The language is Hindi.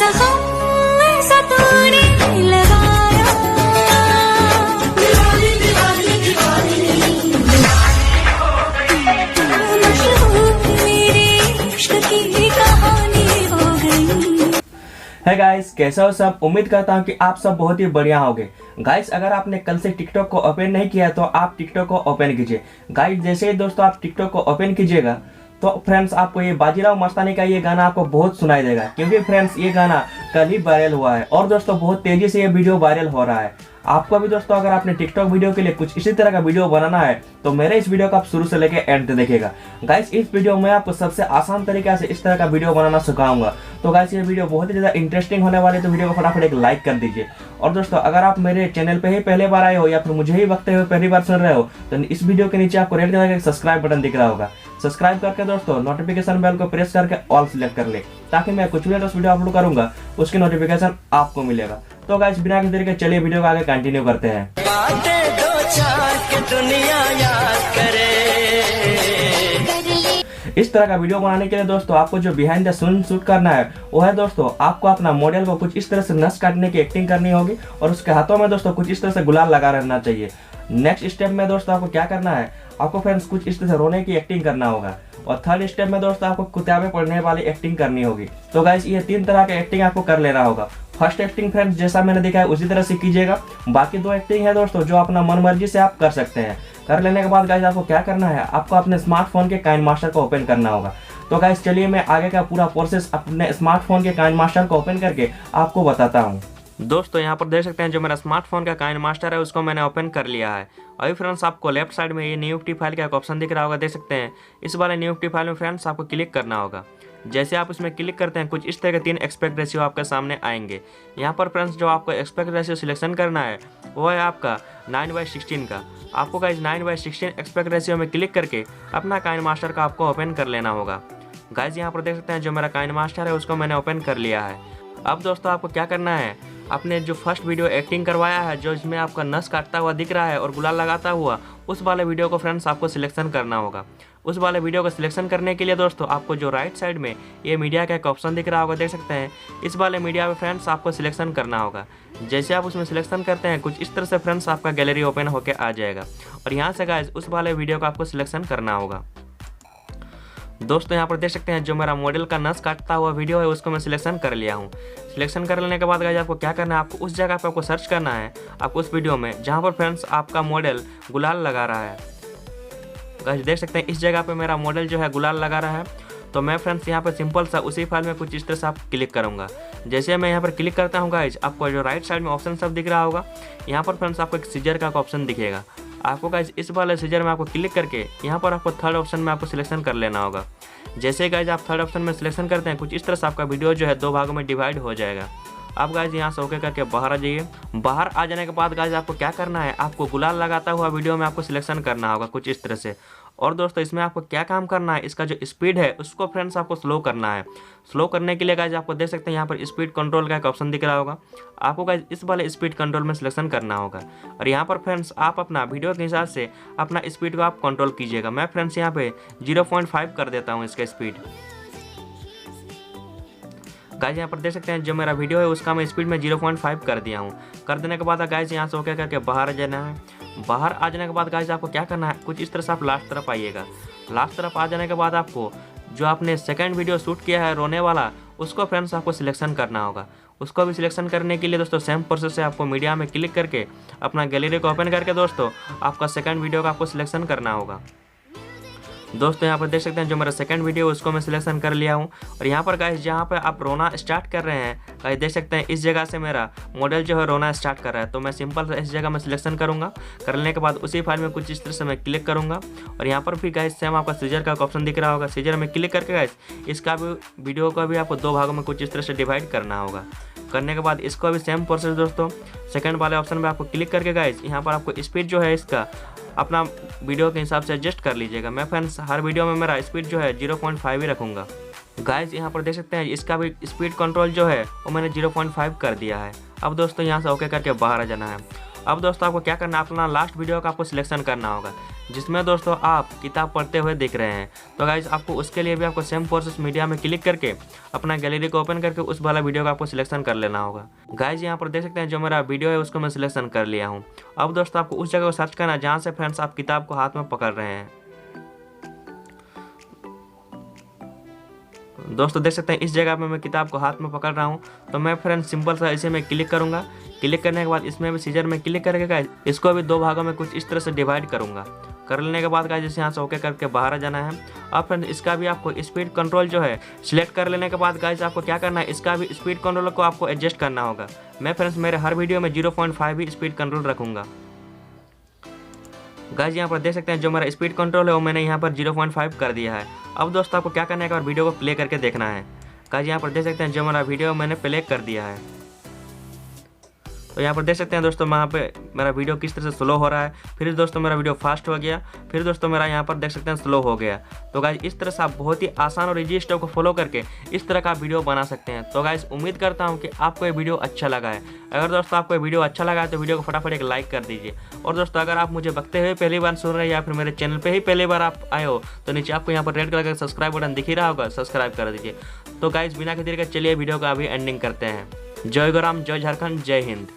सा गम ऐसा तूने लगाया। दीवानी दीवानी दीवानी मशहूर मेरे इश्क की कहानी हो गई। है गाइस, कैसे हो सब। उम्मीद करता हूँ कि आप सब बहुत ही बढ़िया होंगे। गाइस, अगर आपने कल से टिकटॉक को ओपन नहीं किया है तो आप टिकटॉक को ओपन कीजिए। गाइस, जैसे ही दोस्तों आप टिकटॉक को ओपन कीजिएगा तो फ्रेंड्स आपको ये बाजीराव मस्तानी का ये गाना आपको बहुत सुनाई देगा, क्योंकि फ्रेंड्स ये गाना कल ही वायरल हुआ है और दोस्तों बहुत तेजी से ये वीडियो वायरल हो रहा है। आपको भी दोस्तों अगर आपने टिकटॉक वीडियो के लिए कुछ इसी तरह का वीडियो बनाना है तो मेरे इस वीडियो को आप शुरू से लेकर एंड तक देखिएगा। गाइस, इस वीडियो में आपको सबसे आसान तरीके से इस तरह का वीडियो बनाना सिखाऊंगा। तो गाइस, ये वीडियो बहुत ही ज्यादा इंटरेस्टिंग होने वाली है, तो वीडियो को फटाफट एक लाइक कर दीजिए। और दोस्तों अगर आप मेरे चैनल पे ही पहले बार आए हो या फिर मुझे ही वक्ते हुए पहली बार सुन रहे हो तो इस वीडियो के नीचे आपको रेड कलर का सब्सक्राइब बटन दिख रहा होगा। सब्सक्राइब करके दोस्तों नोटिफिकेशन बेल को प्रेस करके ऑल सिलेक्ट कर ले, ताकि मैं कुछ भी लेटेस्ट वीडियो अपलोड करूंगा उसकी नोटिफिकेशन आपको मिलेगा। तो गाइस, बिना किसी तरीके चलिए वीडियो को आगे कंटिन्यू करते हैं। बातें दो चार के दुनिया याद करे। इस तरह का वीडियो बनाने के लिए दोस्तों आपको जो बिहाइंड द सीन शूट करना है वो है दोस्तों आपको अपना मॉडल को कुछ इस तरह से नस काटने की एक्टिंग करनी होगी और उसके हाथों में दोस्तों कुछ इस तरह से गुलाल लगा रहना चाहिए। नेक्स्ट स्टेप में दोस्तों आपको क्या करना है, आपको फ्रेंड्स कुछ इस तरह से रोने की एक्टिंग करना होगा। और थर्ड स्टेप में दोस्तों आपको किताबें पढ़ने वाली एक्टिंग करनी होगी। तो गाइस, ये 3 तरह के एक्टिंग आपको कर लेना होगा। फर्स्ट एक्टिंग फ्रेंड्स जैसा मैंने देखा है उसी तरह से कीजिएगा। बाकी 2 एक्टिंग है दोस्तों जो अपना मन मर्जी से आप कर सकते हैं। कर लेने के बाद गाइस आपको क्या करना है, आपको अपने स्मार्टफोन के काइन मास्टर को ओपन करना होगा। तो गाइस चलिए मैं आगे का पूरा प्रोसेस अपने स्मार्टफोन के काइन मास्टर को ओपन करके आपको बताता हूँ। दोस्तों यहाँ पर देख सकते हैं जो मेरा स्मार्टफोन का काइन मास्टर है उसको मैंने ओपन कर लिया है। अभी फ्रेंड्स आपको लेफ्ट साइड में ये न्यू एप्टी फाइल का एक ऑप्शन दिख रहा होगा, देख सकते हैं। इस वाले न्यू एप्टी फाइल में फ्रेंड्स आपको क्लिक करना होगा। जैसे आप इसमें क्लिक करते हैं कुछ इस तरह के 3 एस्पेक्ट रेशियो आपके सामने आएंगे। यहाँ पर फ्रेंड्स जो आपको एस्पेक्ट रेशियो सिलेक्शन करना है वो है आपका 9:16 का। आपको गाइस 9:16 एस्पेक्ट रेशियो में क्लिक करके अपना काइन मास्टर का आपको ओपन कर लेना होगा। गाइस यहाँ पर देख सकते हैं जो मेरा काइन मास्टर है उसको मैंने ओपन कर लिया है। अब दोस्तों आपको क्या करना है, आपने जो फर्स्ट वीडियो एक्टिंग करवाया है जो इसमें आपका नस काटता हुआ दिख रहा है और गुलाल लगाता हुआ, उस वाले वीडियो को फ्रेंड्स आपको सिलेक्शन करना होगा। उस वाले वीडियो को सिलेक्शन करने के लिए दोस्तों आपको जो राइट साइड में ये मीडिया का एक ऑप्शन दिख रहा होगा, देख सकते हैं। इस वाले मीडिया में फ्रेंड्स आपको सिलेक्शन करना होगा। जैसे आप उसमें सिलेक्शन करते हैं कुछ इस तरह से फ्रेंड्स आपका गैलरी ओपन होकर आ जाएगा और यहाँ से गाइस उस वाले वीडियो को आपको सिलेक्शन करना होगा। दोस्तों यहाँ पर देख सकते हैं जो मेरा मॉडल का नस काटता हुआ वीडियो है उसको मैं सिलेक्शन कर लिया हूँ। सिलेक्शन कर लेने के बाद गाइस आपको क्या करना है, आपको उस जगह पे आपको सर्च करना है, आपको उस वीडियो में जहाँ पर फ्रेंड्स आपका मॉडल गुलाल लगा रहा है। गाइस देख सकते हैं इस जगह पे मेरा मॉडल जो है गुलाल लगा रहा है। तो मैं फ्रेंड्स यहाँ पर सिंपल सा उसी फाइल में कुछ इस तरह से आप क्लिक करूँगा। जैसे मैं यहाँ पर क्लिक करता हूँ गाइस आपको जो राइट साइड में ऑप्शन सब दिख रहा होगा, यहाँ पर फ्रेंड्स आपको एक सीजर का ऑप्शन दिखेगा। आपको गाइस इस वाले सीजर में आपको क्लिक करके यहाँ पर आपको थर्ड ऑप्शन में आपको सिलेक्शन कर लेना होगा। जैसे गाइस आप थर्ड ऑप्शन में सिलेक्शन करते हैं कुछ इस तरह से आपका वीडियो जो है 2 भागों में डिवाइड हो जाएगा। आप गाइस यहाँ से ओके करके बाहर आ जाइए। बाहर आ जाने के बाद गाइस आपको क्या करना है, आपको गुलाल लगाता हुआ वीडियो में आपको सिलेक्शन करना होगा कुछ इस तरह से। और दोस्तों इसमें आपको क्या काम करना है, इसका जो स्पीड है उसको फ्रेंड्स आपको स्लो करना है। स्लो करने के लिए गाइस आपको देख सकते हैं यहाँ पर स्पीड कंट्रोल का एक ऑप्शन दिख रहा होगा। आपको गाइस इस वाले स्पीड कंट्रोल में सिलेक्शन करना होगा और यहाँ पर फ्रेंड्स आप अपना वीडियो के हिसाब से अपना स्पीड को आप कंट्रोल कीजिएगा। मैं फ्रेंड्स यहाँ पे 0.5 कर देता हूँ इसका स्पीड। गाइस यहाँ पर देख सकते हैं जो मेरा वीडियो है उसका मैं स्पीड में 0.5 कर दिया हूँ। कर देने के बाद गाइस यहाँ से ओके करके बाहर आ जाना है। बाहर आ जाने के बाद गाइस आपको क्या करना है, कुछ इस तरह से आप लास्ट तरफ आइएगा। लास्ट तरफ आ जाने के बाद आपको जो आपने सेकंड वीडियो शूट किया है रोने वाला उसको फ्रेंड्स आपको सिलेक्शन करना होगा। उसको भी सिलेक्शन करने के लिए दोस्तों सेम प्रोसेस है, आपको मीडिया में क्लिक करके अपना गैलरी को ओपन करके दोस्तों आपका सेकंड वीडियो का आपको सिलेक्शन करना होगा। दोस्तों यहाँ पर देख सकते हैं जो मेरा सेकंड वीडियो उसको मैं सिलेक्शन कर लिया हूँ और यहाँ पर गाइस जहाँ पर आप रोना स्टार्ट कर रहे हैं गाइस देख सकते हैं इस जगह से मेरा मॉडल जो है रोना स्टार्ट कर रहा है। तो मैं सिंपल से इस जगह में सिलेक्शन करूँगा। कर लेने के बाद उसी फाइल में कुछ इस तरह से मैं क्लिक करूँगा और यहाँ पर भी गाइस सेम आपका सीजर का ऑप्शन दिख रहा होगा। सीजर में क्लिक करके गाइस इसका भी वीडियो का भी आपको 2 भागों में कुछ इस तरह से डिवाइड करना होगा। करने के बाद इसको भी सेम प्रोसेस दोस्तों सेकंड वाले ऑप्शन में आपको क्लिक करके गाइस यहाँ पर आपको स्पीड जो है इसका अपना वीडियो के हिसाब से एडजस्ट कर लीजिएगा। मैं फ्रेंड्स हर वीडियो में मेरा स्पीड जो है 0.5 ही रखूँगा। गाइस यहाँ पर देख सकते हैं इसका भी स्पीड कंट्रोल जो है वो मैंने 0.5 कर दिया है। अब दोस्तों यहाँ से ओके करके बाहर आ जाना है। अब दोस्तों आपको क्या करना है, अपना लास्ट वीडियो का आपको सिलेक्शन करना होगा जिसमें दोस्तों आप किताब पढ़ते हुए दिख रहे हैं। तो गाइज आपको उसके लिए भी आपको सेम प्रोसेस मीडिया में क्लिक करके अपना गैलरी को ओपन करके उस वाला वीडियो का आपको सिलेक्शन कर लेना होगा। गाइज यहाँ पर देख सकते हैं जो मेरा वीडियो है उसको मैं सिलेक्शन कर लिया हूँ। अब दोस्तों आपको उस जगह को सर्च करना है जहाँ से फ्रेंड्स आप किताब को हाथ में पकड़ रहे हैं। दोस्तों देख सकते हैं इस जगह पे मैं किताब को हाथ में पकड़ रहा हूँ। तो मैं फ्रेंड्स सिंपल सा इसे मैं क्लिक करूँगा। क्लिक करने के बाद इसमें भी सीजर में क्लिक करके गाइस इसको भी 2 भागों में कुछ इस तरह से डिवाइड करूँगा। कर लेने के बाद गाइस यहाँ से ओके करके बाहर आ जाना है। अब फ्रेंड्स इसका भी आपको स्पीड कंट्रोल जो है सिलेक्ट कर लेने के बाद गाइस आपको क्या करना है, इसका भी स्पीड कंट्रोल को आपको एडजस्ट करना होगा। मैं फ्रेंड्स मेरे हर वीडियो में 0.5 ही स्पीड कंट्रोल रखूँगा। गाइस यहाँ पर देख सकते हैं जो मेरा स्पीड कंट्रोल है वो मैंने यहाँ पर 0.5 कर दिया है। अब दोस्तों आपको क्या करना है, एक बार वीडियो को प्ले करके देखना है। गाइस यहाँ पर देख सकते हैं जो मेरा वीडियो मैंने प्ले कर दिया है। तो यहाँ पर देख सकते हैं दोस्तों वहाँ पे मेरा वीडियो किस तरह से स्लो हो रहा है। फिर दोस्तों मेरा वीडियो फास्ट हो गया, फिर दोस्तों मेरा यहाँ पर देख सकते हैं स्लो हो गया। तो गाइस इस तरह से आप बहुत ही आसान और इजी स्टेप को फॉलो करके इस तरह का वीडियो बना सकते हैं। तो गाइस उम्मीद करता हूँ कि आपको ये वीडियो अच्छा लगा है। अगर दोस्तों आपको ये वीडियो अच्छा लगा है तो वीडियो को फटाफट एक लाइक कर दीजिए। और दोस्तों अगर आप मुझे बकते हुए पहली बार सुन रहे हैं या फिर मेरे चैनल पर ही पहली बार आप आए हो तो नीचे आपको यहाँ पर रेड कलर का सब्सक्राइब बटन दिख ही रहा होगा, सब्सक्राइब कर दीजिए। तो गाइस बिना किसी के चलिए वीडियो का अभी एंडिंग करते हैं। जय गौराम, जय झारखंड, जय हिंद।